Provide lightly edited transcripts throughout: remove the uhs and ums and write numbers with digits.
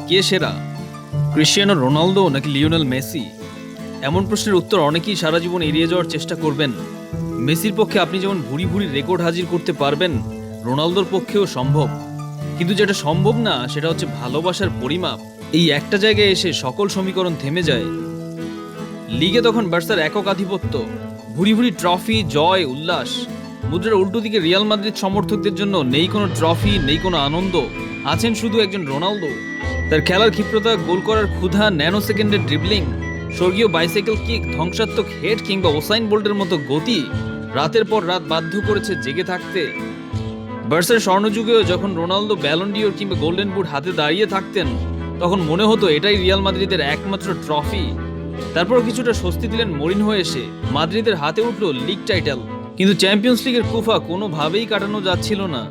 কে সেরা, Cristiano Ronaldo নাকি Lionel Messi? এমন প্রশ্নের উত্তর অনেকেই সারা জীবন এড়িয়ে যাওয়ার চেষ্টা করবেন। মেসির পক্ষে আপনি যেমন ভুরি ভুরি রেকর্ড হাজির করতে পারবেন, রোনালদোর পক্ষেও সম্ভব। কিন্তু যেটা সম্ভব না সেটা হচ্ছে ভালোবাসার পরিমাপ। এই একটা জায়গায় এসে সকল সমীকরণ থেমে যায়। লিগে তখন বার্সার একক আধিপত্য, ভুরি ভুরি ট্রফি, জয়, উল্লাস। মুদ্রার উল্টো দিকে রিয়াল মাদ্রিদ সমর্থকদের জন্য নেই কোনো ট্রফি, নেই কোনো আনন্দ, আছেন শুধু একজন রোনালদো। তার খেলার ক্ষিপ্রতা, গোল করার ক্ষুধা, ন্যানো সেকেন্ডের ড্রিবলিং, স্বর্গীয় বাইসাইকেল কিক, ধ্বংসাত্মক হেড কিংবা ওসাইন বোল্টের মতো গতি রাতের পর রাত বাধ্য করেছে জেগে থাকতে। বার্সার স্বর্ণযুগেও যখন রোনালদো ব্যালন ডিওর কিংবা গোল্ডেন বুট হাতে দাঁড়িয়ে থাকতেন, তখন মনে হতো এটাই রিয়াল মাদ্রিদের একমাত্র ট্রফি। তারপর কিছুটা স্বস্তি দিলেন মরিনহো এসে, মাদ্রিদের হাতে উঠলো লিগ টাইটেল। কিন্তু চ্যাম্পিয়ন্স লিগের কুফা কোনোভাবেই কাটানো যাচ্ছিল না।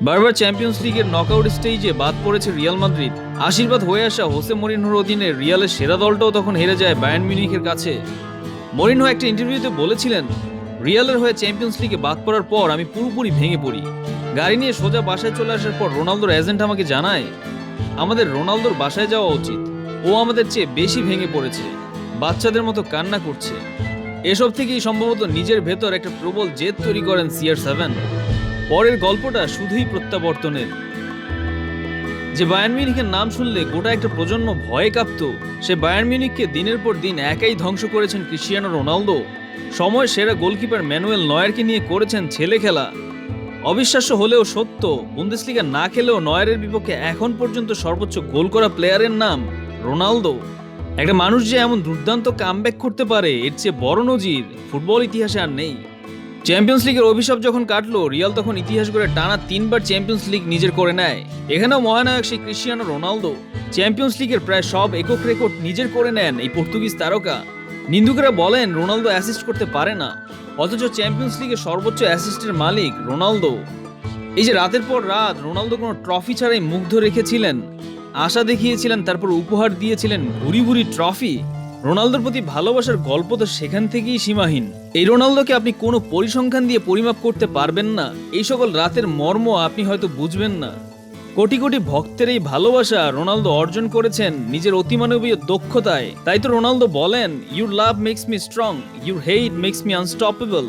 বারবার চ্যাম্পিয়ন্স লিগের নকআউট স্টেজে বাদ পড়েছে রিয়াল মাদ্রিদ। আশীর্বাদ হয়ে আসা হোসে মরিনহোর অধীনে রিয়ালের সেরা দলটাও তখন হেরে যায় বায়ার্ন মিউনিখের কাছে। মরিনহো একটা ইন্টারভিউতে বলেছিলেন, রিয়ালের হয়ে চ্যাম্পিয়ন্স লিগে বাদ পড়ার পর আমি পুরোপুরি ভেঙে পড়ি। গাড়ি নিয়ে সোজা বাসায় চলে আসার পর রোনালদোর এজেন্ট আমাকে জানায়, আমাদের রোনালদোর বাসায় যাওয়া উচিত, ও আমাদের চেয়ে বেশি ভেঙে পড়েছে, বাচ্চাদের মতো কান্না করছে। এসব থেকেই সম্ভবত নিজের ভেতর একটা প্রবল জেদ তৈরি করেন CR7। পরের গল্পটা শুধুই প্রত্যাবর্তনের। যে বায়ার্ন মিউনিখের নাম শুনলে গোটা একটা প্রজন্ম ভয়ে কাঁপত, সে বায়ার্ন মিউনিখকে দিনের পর দিন একাই ধ্বংস করেছেন ক্রিশ্চিয়ানো রোনালদো। সময় সেরা গোলকিপার ম্যানুয়েল নয়ারকে নিয়ে করেছেন ছেলে খেলা। অবিশ্বাস্য হলেও সত্য, বুন্দেসলিগা না খেলেও নয়ারের বিপক্ষে এখন পর্যন্ত সর্বোচ্চ গোল করা প্লেয়ারের নাম রোনালদো। একটা মানুষ যে এমন দুর্দান্ত কামব্যাক করতে পারে, এর চেয়ে বড় নজির ফুটবল ইতিহাসে আর নেই। চ্যাম্পিয়ন্স লিগের অভিশাপ যখন কাটলো, রিয়াল তখন ইতিহাস করে টানা 3বার চ্যাম্পিয়ন্স লিগ নিজের করে নেয়। এখানেও মহানায়ক সেই ক্রিশ্চিয়ানো রোনালদো। চ্যাম্পিয়ন্স লিগের প্রায় সব একক রেকর্ড নিজের করে নেন এই পর্তুগিজ তারকা। নিন্দুকেরা বলেন রোনালদো অ্যাসিস্ট করতে পারে না, অথচ চ্যাম্পিয়ন্স লিগের সর্বোচ্চ অ্যাসিস্টের মালিক রোনালদো। এই যে রাতের পর রাত রোনালদো কোনো ট্রফি ছাড়াই মুগ্ধ রেখেছিলেন, আশা দেখিয়েছিলেন, তারপর উপহার দিয়েছিলেন ভুরি ভুরি ট্রফি। রোনালদোর প্রতি ভালোবাসার গল্প তো সেখান থেকেই সীমাহীন। এই রোনালদোকে আপনি কোনো পরিসংখ্যান দিয়ে পরিমাপ করতে পারবেন না। এই সকল রাতের মর্ম আপনি হয়তো বুঝবেন না। কোটি কোটি ভক্তের এই ভালোবাসা রোনালদো অর্জন করেছেন নিজের অতিমানবীয় দক্ষতায়। তাই তো রোনালদো বলেন, your love makes me strong, your hate makes me unstoppable.